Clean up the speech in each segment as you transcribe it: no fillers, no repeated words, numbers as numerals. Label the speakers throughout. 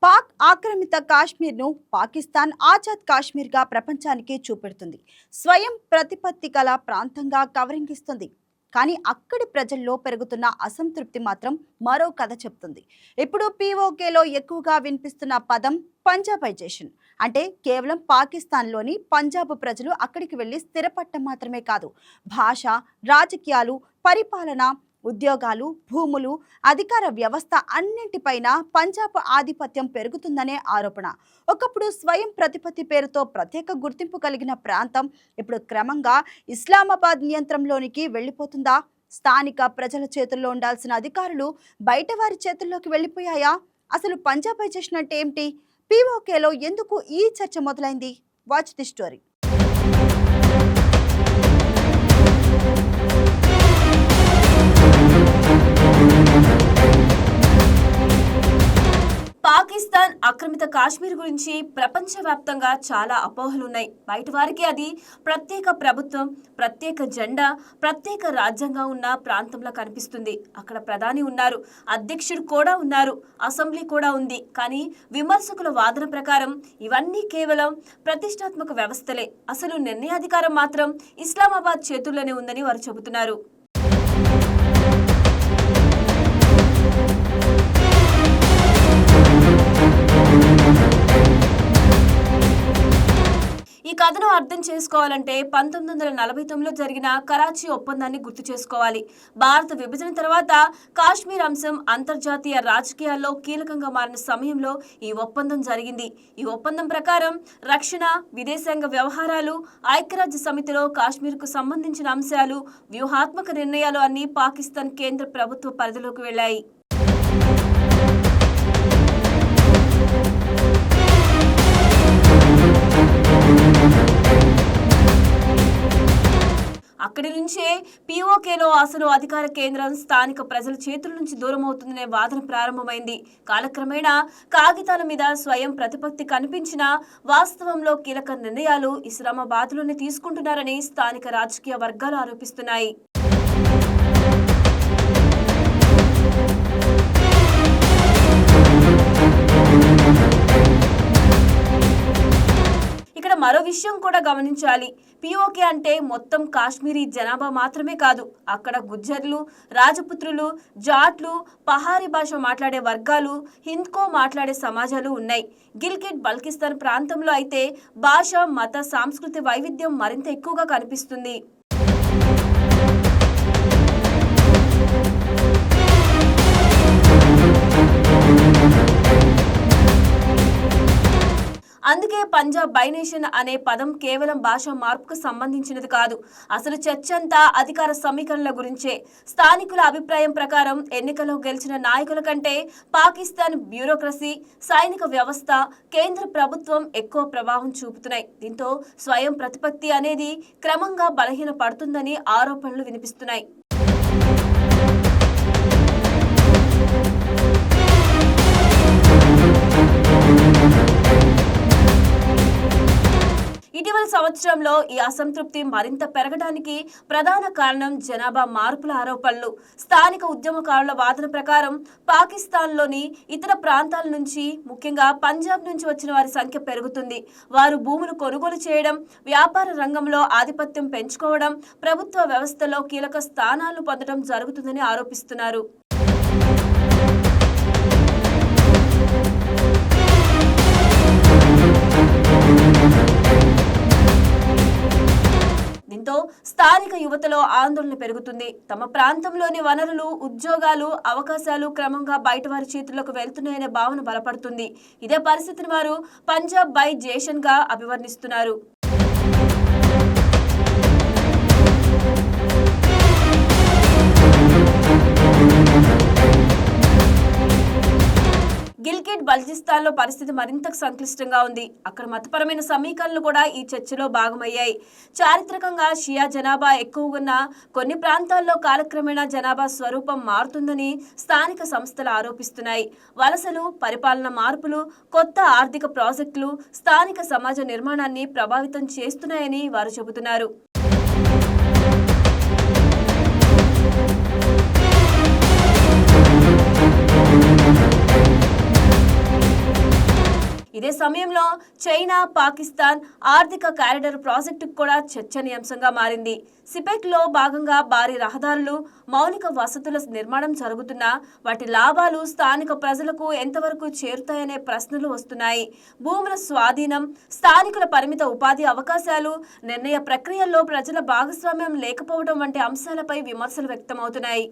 Speaker 1: పాక్ ఆక్రమిత కాశ్మీర్ను పాకిస్తాన్ ఆజాద్ కాశ్మీర్గా ప్రపంచానికి చూపెడుతుంది. స్వయం ప్రతిపత్తి గల ప్రాంతంగా కవరింగ్ ఇస్తుంది. కానీ అక్కడి ప్రజల్లో పెరుగుతున్న అసంతృప్తి మాత్రం మరో కథ చెప్తుంది. ఇప్పుడు పీఓకేలో ఎక్కువగా వినిపిస్తున్న పదం పంజాబైజేషన్. అంటే కేవలం పాకిస్తాన్లోని పంజాబ్ ప్రజలు అక్కడికి వెళ్ళి స్థిరపడటం మాత్రమే కాదు, భాష, రాజకీయాలు, పరిపాలన, ఉద్యోగాలు, భూములు, అధికార వ్యవస్థ అన్నింటిపైన పంజాబ్ ఆధిపత్యం పెరుగుతుందనే ఆరోపణ. ఒకప్పుడు స్వయం ప్రతిపత్తి పేరుతో ప్రత్యేక గుర్తింపు కలిగిన ప్రాంతం ఇప్పుడు క్రమంగా ఇస్లామాబాద్ నియంత్రణలోనికి వెళ్ళిపోతుందా? స్థానిక ప్రజల చేతుల్లో ఉండాల్సిన అధికారులు బయట వారి చేతుల్లోకి వెళ్ళిపోయాయా? అసలు పంజాబైజేషన్ అంటే ఏమిటి? పీఓకేలో ఎందుకు ఈ చర్చ మొదలైంది? Watch the story.
Speaker 2: పాకిస్తాన్ ఆక్రమిత కాశ్మీర్ గురించి ప్రపంచవ్యాప్తంగా చాలా అపోహలున్నాయి. బయట వారికి అది ప్రత్యేక ప్రభుత్వం, ప్రత్యేక జెండా, ప్రత్యేక రాజ్యంగా ఉన్న ప్రాంతంలో కనిపిస్తుంది. అక్కడ ప్రధాని ఉన్నారు, అధ్యక్షుడు కూడా ఉన్నారు, అసెంబ్లీ కూడా ఉంది. కానీ విమర్శకుల వాదన ప్రకారం ఇవన్నీ కేవలం ప్రతిష్టాత్మక వ్యవస్థలే. అసలు నిర్ణయాధికారం మాత్రం ఇస్లామాబాద్ చేతుల్లోనే ఉందని వారు చెబుతున్నారు. ఈ కథను అర్థం చేసుకోవాలంటే 1949లో జరిగిన కరాచీ ఒప్పందాన్ని గుర్తు చేసుకోవాలి. భారత విభజన తర్వాత కాశ్మీర్ అంశం అంతర్జాతీయ రాజకీయాల్లో కీలకంగా మారిన సమయంలో ఈ ఒప్పందం జరిగింది. ఈ ఒప్పందం ప్రకారం రక్షణ, విదేశాంగ వ్యవహారాలు, ఐక్యరాజ్య సమితిలో కాశ్మీర్కు సంబంధించిన అంశాలు, వ్యూహాత్మక నిర్ణయాలు అన్నీ పాకిస్తాన్ కేంద్ర ప్రభుత్వ పరిధిలోకి వెళ్లాయి. అక్కడి నుంచే పీఓకేలో అసలు అధికార కేంద్రం స్థానిక ప్రజల చేతుల నుంచి దూరం అవుతుందనే వాదన ప్రారంభమైంది. కాలక్రమేణా కాగితాల మీద స్వయం ప్రతిపత్తి కనిపించిన వాస్తవంలో కీలక నిర్ణయాలు ఇస్లామాబాద్లోనే తీసుకుంటున్నారని స్థానిక రాజకీయ వర్గాలు ఆరోపిస్తున్నాయి. ఇక్కడ మరో విషయం కూడా గమనించాలి. పీఓకే అంటే మొత్తం కాశ్మీరీ జనాభా మాత్రమే కాదు, అక్కడ గుజ్జర్లు, రాజపుత్రులు, జాట్లు, పహారీ భాష మాట్లాడే వర్గాలు, హింద్కో మాట్లాడే సమాజాలు ఉన్నాయి. గిల్గిట్ బల్కిస్తాన్ ప్రాంతంలో అయితే భాష, మత, సాంస్కృతిక వైవిధ్యం మరింత ఎక్కువగా కనిపిస్తుంది. అందుకే పంజాబ్ బైనేషన్ అనే పదం కేవలం భాషా మార్పుకు సంబంధించినది కాదు. అసలు చర్చ అంతా అధికార సమీకరణల గురించే. స్థానికుల అభిప్రాయం ప్రకారం ఎన్నికల్లో గెలిచిన నాయకుల కంటే పాకిస్తాన్ బ్యూరోక్రసీ, సైనిక వ్యవస్థ, కేంద్ర ప్రభుత్వం ఎక్కువ ప్రభావం చూపుతున్నాయి. దీంతో స్వయం ప్రతిపత్తి అనేది క్రమంగా బలహీన పడుతుందని ఆరోపణలు వినిపిస్తున్నాయి. ఇటీవల సంవత్సరంలో ఈ అసంతృప్తి మరింత పెరగడానికి ప్రధాన కారణం జనాభా మార్పుల ఆరోపణలు. స్థానిక ఉద్యమకారుల వాదన ప్రకారం పాకిస్తాన్లోని ఇతర ప్రాంతాల నుంచి, ముఖ్యంగా పంజాబ్ నుంచి వచ్చిన వారి సంఖ్య పెరుగుతుంది. వారు భూములు కొనుగోలు చేయడం, వ్యాపార రంగంలో ఆధిపత్యం పెంచుకోవడం, ప్రభుత్వ వ్యవస్థలో కీలక స్థానాలను పొందడం జరుగుతుందని ఆరోపిస్తున్నారు. దీంతో స్థానిక యువతలో ఆందోళన పెరుగుతుంది. తమ ప్రాంతంలోని వనరులు, ఉద్యోగాలు, అవకాశాలు క్రమంగా బయట వారి చేతుల్లోకి వెళ్తున్నాయనే భావన బలపడుతుంది. ఇదే పరిస్థితిని వారు పంజాబ్ బైజేషన్ గా అభివర్ణిస్తున్నారు. గిల్గిట్ బల్టిస్తాన్ లో పరిస్థితి మరింత సంక్లిష్టంగా ఉంది. అక్కడ మతపరమైన సమీకరణలు కూడా ఈ చర్చలో భాగమయ్యాయి. చారిత్రకంగా షియా జనాభా ఎక్కువ ఉన్న కొన్ని ప్రాంతాల్లో కాలక్రమేణా జనాభా స్వరూపం మారుతుందని స్థానిక సంస్థలు ఆరోపిస్తున్నాయి. వలసలు, పరిపాలన మార్పులు, కొత్త ఆర్థిక ప్రాజెక్టులు స్థానిక సమాజ నిర్మాణాన్ని ప్రభావితం చేస్తున్నాయని వారు చెబుతున్నారు. ఇదే సమయంలో చైనా, పాకిస్తాన్ ఆర్థిక కారిడార్ ప్రాజెక్టు కూడా చర్చనీయాంశంగా మారింది. సిపెక్లో భాగంగా భారీ రహదారులు, మౌలిక వసతుల నిర్మాణం జరుగుతున్నా వాటి లాభాలు స్థానిక ప్రజలకు ఎంతవరకు చేరుతాయనే ప్రశ్నలు వస్తున్నాయి. భూముల స్వాధీనం, స్థానికుల పరిమిత ఉపాధి అవకాశాలు, నిర్ణయ ప్రక్రియల్లో ప్రజల భాగస్వామ్యం లేకపోవడం వంటి అంశాలపై విమర్శలు వ్యక్తమవుతున్నాయి.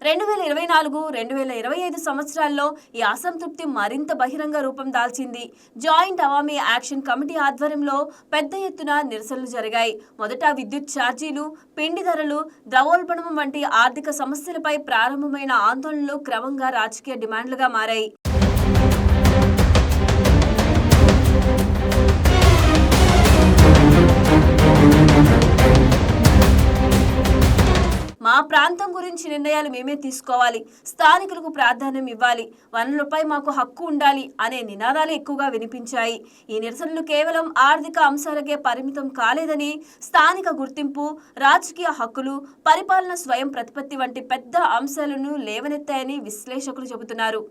Speaker 2: 2024-2025 సంవత్సరాల్లో ఈ అసంతృప్తి మరింత బహిరంగ రూపం దాల్చింది. జాయింట్ అవామీ యాక్షన్ కమిటీ ఆధ్వర్యంలో పెద్ద ఎత్తున నిరసనలు జరిగాయి. మొదట విద్యుత్ ఛార్జీలు, పిండి ధరలు, ద్రవ్యోల్బణం వంటి ఆర్థిక సమస్యలపై ప్రారంభమైన ఆందోళనలు క్రమంగా రాజకీయ డిమాండ్లుగా మారాయి. మా ప్రాంతం గురించి నిర్ణయాలు మేమే తీసుకోవాలి, స్థానికులకు ప్రాధాన్యం ఇవ్వాలి, వనరులపై మాకు హక్కు ఉండాలి అనే నినాదాలు ఎక్కువగా వినిపించాయి. ఈ నిరసనలు కేవలం ఆర్థిక అంశాలకే పరిమితం కాలేదని, స్థానిక గుర్తింపు, రాజకీయ హక్కులు, పరిపాలన స్వయం ప్రతిపత్తి వంటి పెద్ద అంశాలను లేవనెత్తాయని విశ్లేషకులు చెబుతున్నారు.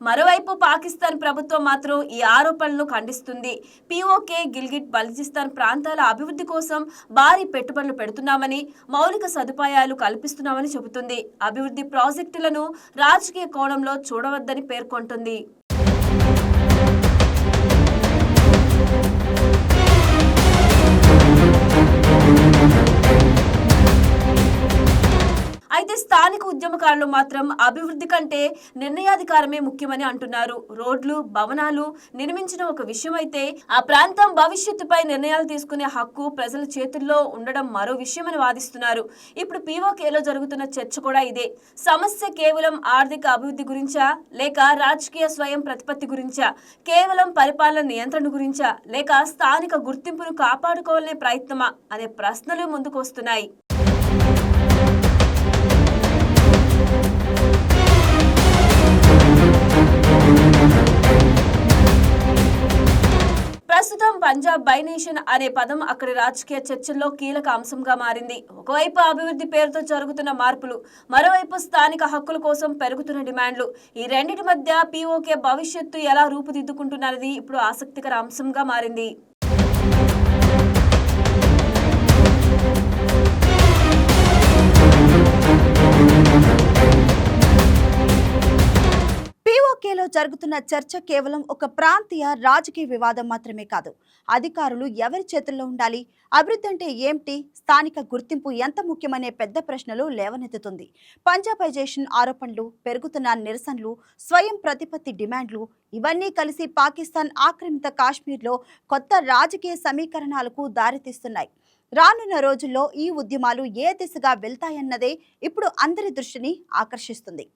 Speaker 2: మరోవైపు పాకిస్తాన్ ప్రభుత్వం మాత్రం ఈ ఆరోపణలను ఖండిస్తుంది. పీఓకే గిల్గిట్ బల్జిస్తాన్ ప్రాంతాల అభివృద్ధి కోసం భారీ పెట్టుబడులు పెడుతున్నామని, మౌలిక సదుపాయాలు కల్పిస్తున్నామని చెబుతుంది. అభివృద్ధి ప్రాజెక్టులను రాజకీయ కోణంలో చూడవద్దని పేర్కొంటుంది. అయితే స్థానిక ఉద్యమకారులు మాత్రం అభివృద్ధి కంటే నిర్ణయాధికారమే ముఖ్యమని అంటున్నారు. రోడ్లు, భవనాలు నిర్మించిన ఒక విషయం అయితే, ఆ ప్రాంతం భవిష్యత్తుపై నిర్ణయాలు తీసుకునే హక్కు ప్రజల చేతుల్లో ఉండడం మరో విషయమని వాదిస్తున్నారు. ఇప్పుడు పీఓకేలో జరుగుతున్న చర్చ కూడా ఇదే. సమస్య కేవలం ఆర్థిక అభివృద్ధి గురించా, లేక రాజకీయ స్వయం ప్రతిపత్తి గురించా, కేవలం పరిపాలన నియంత్రణ గురించా, లేక స్థానిక గుర్తింపును కాపాడుకోవాలనే ప్రయత్నమా అనే ప్రశ్నలు ముందుకు వస్తున్నాయి. ప్రస్తుతం పంజాబ్ బై నేషన్ అనే పదం అక్కడి రాజకీయ చర్చల్లో కీలక అంశంగా మారింది. ఒకవైపు అభివృద్ధి పేరుతో జరుగుతున్న మార్పులు, మరోవైపు స్థానిక హక్కుల కోసం పెరుగుతున్న డిమాండ్లు. ఈ రెండింటి మధ్య పీఓకే భవిష్యత్తు ఎలా రూపుదిద్దుకుంటున్నది ఇప్పుడు ఆసక్తికర అంశంగా మారింది.
Speaker 1: పీఓకేలో జరుగుతున్న చర్చ కేవలం ఒక ప్రాంతీయ రాజకీయ వివాదం మాత్రమే కాదు. అధికారులు ఎవరి చేతుల్లో ఉండాలి, అభివృద్ధి అంటే ఏమిటి, స్థానిక గుర్తింపు ఎంత ముఖ్యమనే పెద్ద ప్రశ్నలు లేవనెత్తుతుంది. పంజాబైజేషన్ ఆరోపణలు, పెరుగుతున్న నిరసనలు, స్వయం ప్రతిపత్తి డిమాండ్లు ఇవన్నీ కలిసి పాకిస్తాన్ ఆక్రమిత కాశ్మీర్లో కొత్త రాజకీయ సమీకరణాలకు దారితీస్తున్నాయి. రానున్న రోజుల్లో ఈ ఉద్యమాలు ఏ దిశగా వెళ్తాయన్నదే ఇప్పుడు అందరి దృష్టిని ఆకర్షిస్తుంది.